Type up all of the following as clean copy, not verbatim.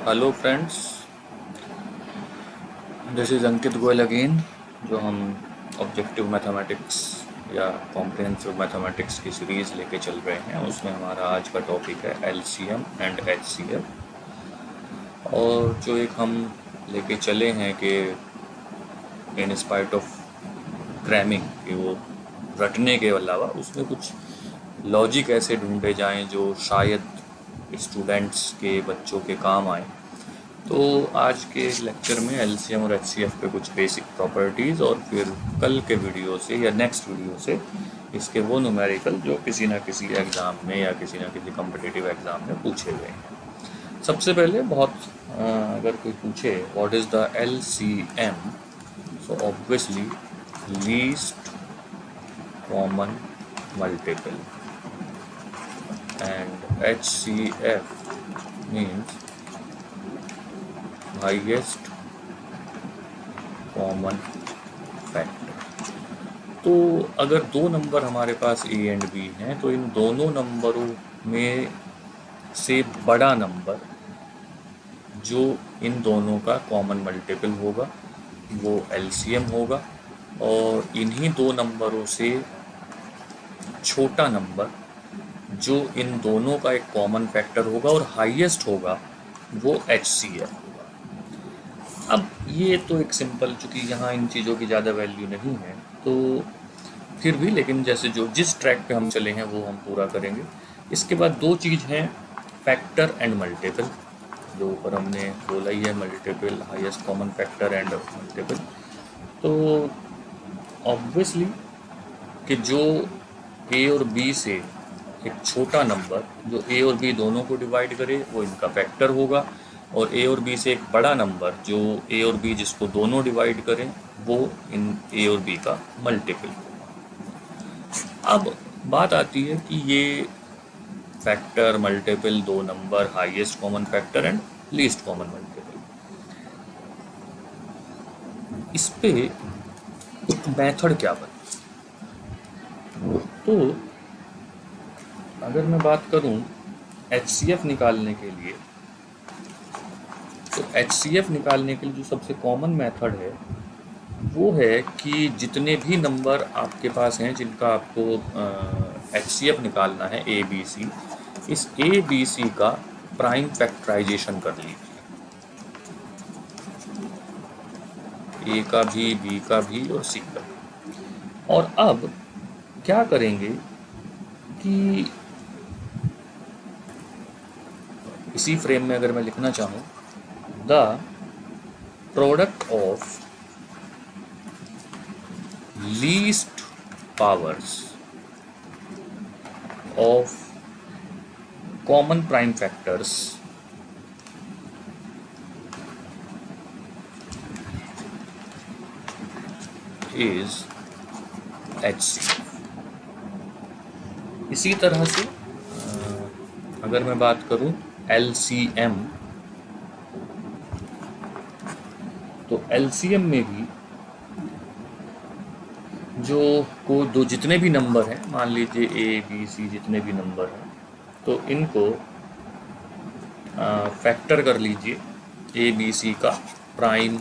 Hello friends, this is Ankit Goyal again. जो हम objective mathematics या कॉम्प्रिहेंसिव मैथमेटिक्स की सीरीज़ लेके चल रहे हैं, उसमें हमारा आज का टॉपिक है एलसीएम एंड एचसीएफ। और जो एक हम लेके चले हैं कि इन स्पाइट ऑफ क्रैमिंग, कि वो रटने के अलावा उसमें कुछ लॉजिक ऐसे ढूंढे जाएं जो शायद स्टूडेंट्स के बच्चों के काम आए। तो आज के लेक्चर में एलसीएम और एचसीएफ पे कुछ बेसिक प्रॉपर्टीज़, और फिर कल के वीडियो से या नेक्स्ट वीडियो से इसके वो न्यूमेरिकल जो किसी ना किसी एग्ज़ाम में या किसी ना किसी कॉम्पिटिटिव एग्ज़ाम में पूछे गए हैं। सबसे पहले अगर कोई पूछे what is the LCM, so obviously least common multiple, and HCF means highest common factor. तो अगर दो नंबर हमारे पास ए एंड बी हैं, तो इन दोनों नंबरों में से बड़ा नंबर जो इन दोनों का कॉमन मल्टीपल होगा वो एलसीएम होगा, और इन्हीं दो नंबरों से छोटा नंबर जो इन दोनों का एक कॉमन फैक्टर होगा और हाईएस्ट होगा वो एचसीएफ। अब ये तो एक सिंपल, चूँकि यहाँ इन चीज़ों की ज़्यादा वैल्यू नहीं है तो फिर भी, लेकिन जैसे जो जिस ट्रैक पे हम चले हैं वो हम पूरा करेंगे। इसके बाद दो चीज़ हैं, फैक्टर एंड मल्टीपल, जो ऊपर हमने बोला ही है, multiple, highest common factor and multiple. तो ऑब्वियसली कि जो ए और बी से एक छोटा नंबर जो ए और बी दोनों को डिवाइड करे वो इनका फैक्टर होगा, और ए और बी से एक बड़ा नंबर जो ए और बी जिसको दोनों डिवाइड करें वो इन ए और बी का मल्टीपल होगा। अब बात आती है कि ये फैक्टर, मल्टीपल, दो number, highest common factor and least common multiple, इस पे एक मेथड क्या बने। तो अगर मैं बात करूं एचसीएफ निकालने के लिए, तो एचसीएफ निकालने के लिए जो सबसे कॉमन मेथड है वो है कि जितने भी नंबर आपके पास हैं जिनका आपको एचसीएफ निकालना है, ए बी सी, इस ए बी सी का प्राइम फैक्टराइजेशन कर लीजिए, ए का भी, बी का भी और सी का भी। और अब क्या करेंगे कि इसी फ्रेम में अगर मैं लिखना चाहूँ, the product of least powers of common prime factors is HCF. इसी तरह से अगर मैं बात करूं एलसीएम, तो एलसीएम में भी दो जितने भी नंबर हैं, मान लीजिए ए बी सी जितने भी नंबर हैं, तो इनको फैक्टर कर लीजिए, ए बी सी का प्राइम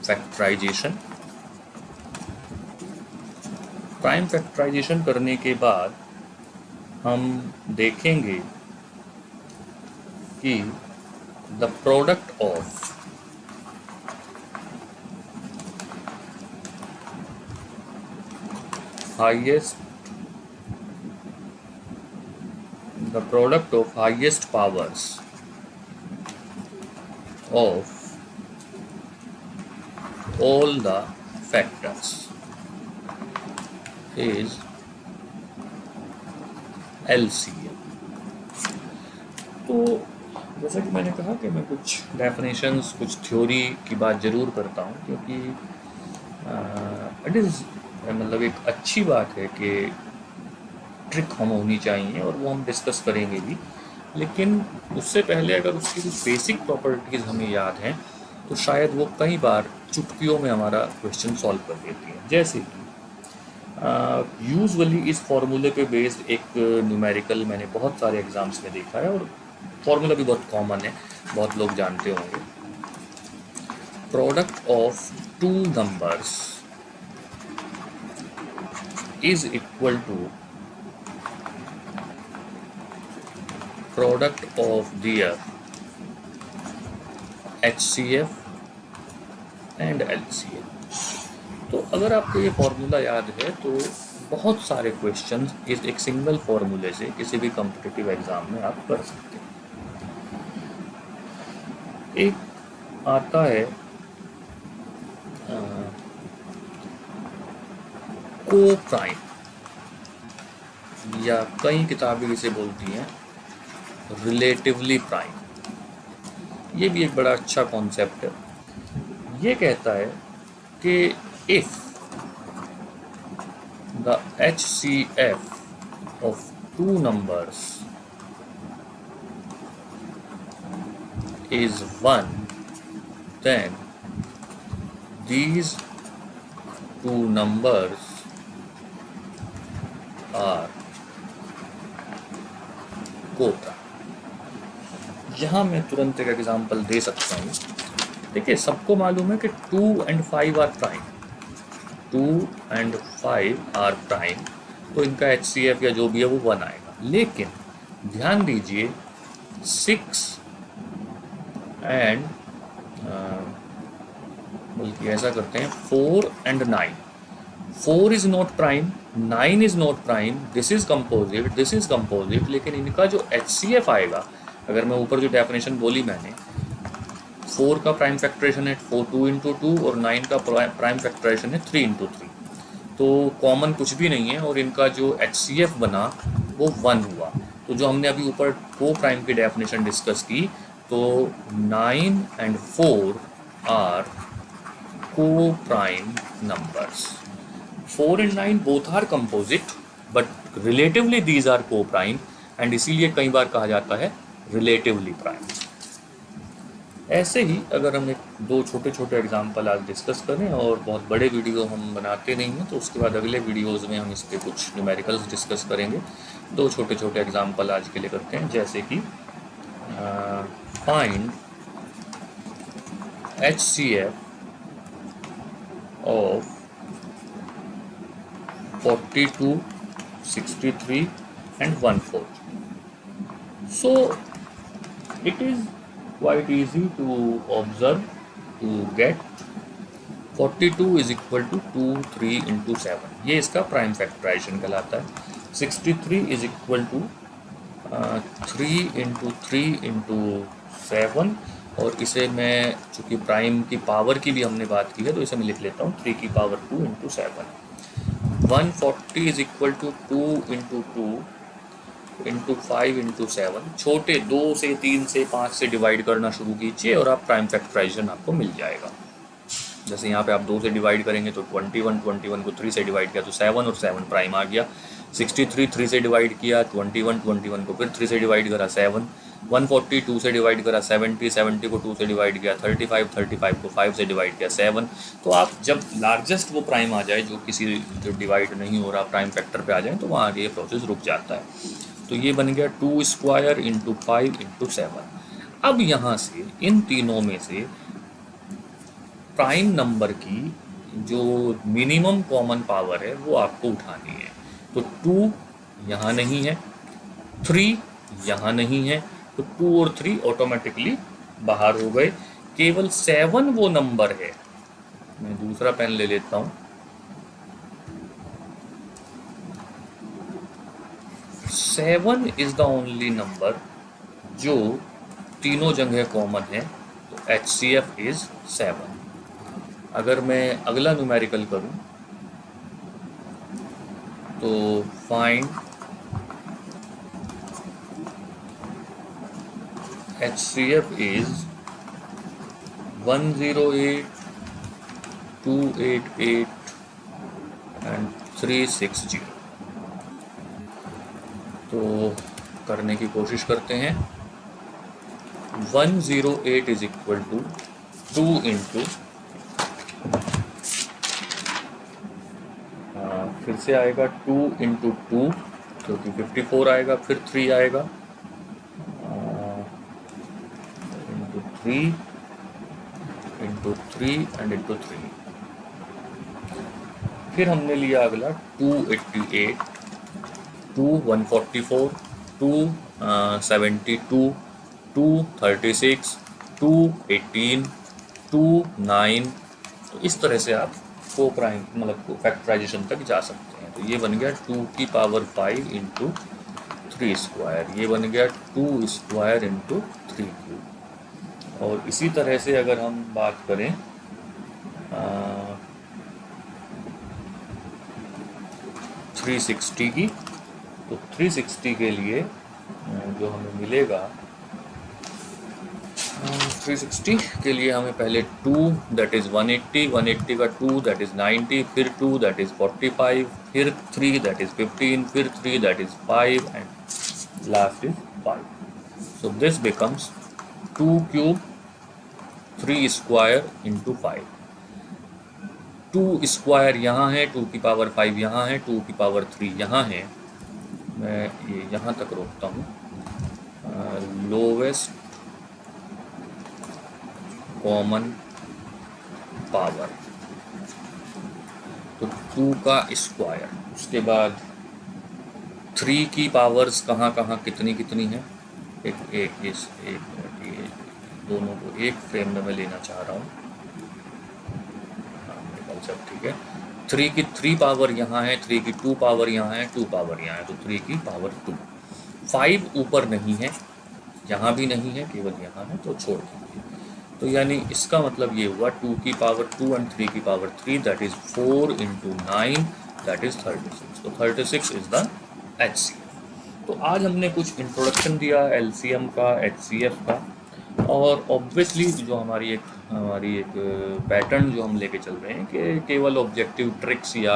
फैक्टराइजेशन। प्राइम फैक्टराइजेशन करने के बाद हम देखेंगे कि the product of highest powers of all the factors is LCM। तो जैसा कि मैंने कहा कि मैं कुछ डेफिनेशंस, कुछ थ्योरी की बात ज़रूर करता हूँ, क्योंकि इट इज़ मतलब एक अच्छी बात है कि ट्रिक हम होनी चाहिए और वो हम डिस्कस करेंगे भी, लेकिन उससे पहले अगर उसकी कुछ बेसिक प्रॉपर्टीज़ हमें याद हैं तो शायद वो कई बार चुटकियों में हमारा क्वेश्चन सॉल्व कर देती है। जैसे कि यूजुअली इस फॉर्मूले पे बेस्ड एक न्यूमेरिकल मैंने बहुत सारे एग्जाम्स में देखा है, और फॉर्मूला भी बहुत कॉमन है, बहुत लोग जानते होंगे। Product of two numbers is equal to product of their HCF and LCM। तो अगर आपको ये फॉर्मूला याद है तो बहुत सारे क्वेश्चंस इस एक सिंगल फॉर्मूले से किसी भी कॉम्पिटिटिव एग्जाम में आप कर सकते हैं। एक आता है को प्राइम, या कई किताबें इसे बोलती हैं रिलेटिवली प्राइम। ये भी एक बड़ा अच्छा कॉन्सेप्ट है। ये कहता है कि if the HCF of two numbers is 1, then these two numbers are COPRA. यहाँ मैं तुरंत एक एग्जांपल दे सकता हूँ। देखिए, सबको मालूम है कि 2 and 5 are prime, 2 and 5 are prime, तो इनका HCF या जो भी है वो 1 आएगा। लेकिन ध्यान दीजिए 6 एंड बल्कि ऐसा करते हैं 4 and 9, 4 is not prime, 9 is not prime, this is composite, लेकिन इनका जो HCF आएगा, अगर मैं ऊपर जो डेफिनेशन बोली मैंने, 4 का प्राइम फैक्टरेशन है 2 इंटू 2 और 9 का प्राइम फैक्टरेशन है 3 इंटू 3, तो कॉमन कुछ भी नहीं है और इनका जो HCF बना वो 1 हुआ। तो जो हमने अभी ऊपर को प्राइम की डेफिनेशन डिस्कस की, तो 9 and 4 are coprime numbers. 4 and 9 both are composite but relatively these are coprime, and इसीलिए कई बार कहा जाता है रिलेटिवली प्राइम। ऐसे ही अगर हम एक दो छोटे छोटे एग्जाम्पल आज डिस्कस करें, और बहुत बड़े वीडियो हम बनाते नहीं हैं, तो उसके बाद अगले वीडियोज़ में हम इस पर कुछ न्यूमेरिकल्स डिस्कस करेंगे। दो छोटे छोटे एग्जाम्पल आज के लिए करते हैं, जैसे कि find HCF of 42, 63 and 1/4. So it is quite easy to observe to get 42 is equal to 2, 3 into 7, ये इसका प्राइम फैक्टराइजेशन कहलाता है। 63 is equal to 3 into 3 into 7, और इसे मैं, चूँकि प्राइम की पावर की भी हमने बात की है, तो इसे मैं लिख लेता हूँ 3 की power 2 into 7। 140 is equal to 2 into 2 into 5 into 7। छोटे 2 से 3 से 5 से डिवाइड करना शुरू कीजिए और आप प्राइम फैक्टराइजेशन आपको मिल जाएगा। जैसे यहाँ पे आप 2 से डिवाइड करेंगे तो 21 को 3 से डिवाइड किया तो 7 और 7 प्राइम आ गया। 63 3 से डिवाइड किया, 21 को फिर 3 से डिवाइड करा 7, 140 2 से डिवाइड करा 70 को 2 से डिवाइड किया 35 को 5 से डिवाइड किया 7। तो आप जब लार्जेस्ट वो प्राइम आ जाए, जो किसी जो डिवाइड नहीं हो रहा प्राइम फैक्टर पे आ जाए, तो वहाँ आगे ये प्रोसेस रुक जाता है। तो ये बन गया 2 स्क्वायर इंटू 5 इंटू 7। अब यहाँ से इन तीनों में से प्राइम नंबर की जो मिनिमम कॉमन पावर है वो आपको उठानी है। तो 2 यहाँ नहीं है, 3 यहाँ नहीं है, तो 2 और 3 ऑटोमेटिकली बाहर हो गए। केवल 7 वो नंबर है, मैं दूसरा पेन ले लेता हूँ, 7 इज द ओनली नंबर जो तीनों जगह कॉमन है, तो HCF इज 7। अगर मैं अगला न्यूमेरिकल करूं तो फाइंड HCF इज 108, 288 एंड 360। तो करने की कोशिश करते हैं। 108 इज इक्वल टू 2 इंटू, फिर से आएगा 2 इंटू 2 क्योंकि 54 आएगा, फिर 3 आएगा, 3 इंटू 3 एंड इंटू 3। फिर हमने लिया अगला 288, 144, 72, 36, 18, 9। तो इस तरह से आप मतलब फैक्टराइजेशन तक जा सकते हैं। तो ये बन गया 2 की पावर 5 इंटू 3 स्क्वायर, ये बन गया 2 स्क्वायर इंटू 3 क्यूब। और इसी तरह से अगर हम बात करें 360 की, तो 360 के लिए जो हमें मिलेगा, 360 के लिए हमें पहले 2 दैट इज़ 180, 180 का 2 दैट इज़ 90, फिर 2 दैट इज़ 45, फिर 3 दैट इज़ 15, फिर 3 that is 5 and last is 5। So this becomes 2 cube 3 square into 5। 2 square यहाँ है, 2 की पावर 5 यहाँ है, 2 की पावर 3 यहाँ है। मैं ये यहाँ तक रोकता हूँ। लोवेस्ट कॉमन पावर, तो 2 का स्क्वायर। उसके बाद 3 की पावर्स कहाँ कहाँ कितनी कितनी है, एक मिनट, ये दोनों को एक फ्रेम में मैं लेना चाह रहा हूँ। सब ठीक है। 3 की 3 पावर यहाँ है, 3 की 2 पावर यहाँ है, 2 पावर यहाँ है, तो 3 की पावर 2। 5 ऊपर नहीं है, यहाँ भी नहीं है, केवल यहाँ है, तो छोड़ दीजिए। तो यानी इसका मतलब ये हुआ 2 की पावर 2 एंड 3 की power 3 that is 4 into 9 that is 36। तो 36 इज द HCF। तो आज हमने कुछ इंट्रोडक्शन दिया LCM का, HCF का, और ऑब्वियसली जो हमारी एक पैटर्न जो हम लेके चल रहे हैं कि केवल ऑब्जेक्टिव ट्रिक्स या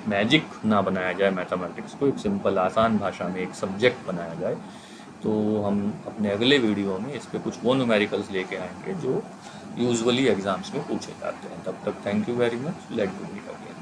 मैजिक ना बनाया जाए, मैथमेटिक्स को एक सिंपल आसान भाषा में एक सब्जेक्ट बनाया जाए। तो हम अपने अगले वीडियो में इस पे कुछ वो न्यूमेरिकल्स लेके आएंगे जो यूजुअली एग्जाम्स में पूछे जाते हैं। तब तक thank you very much, let me meet again.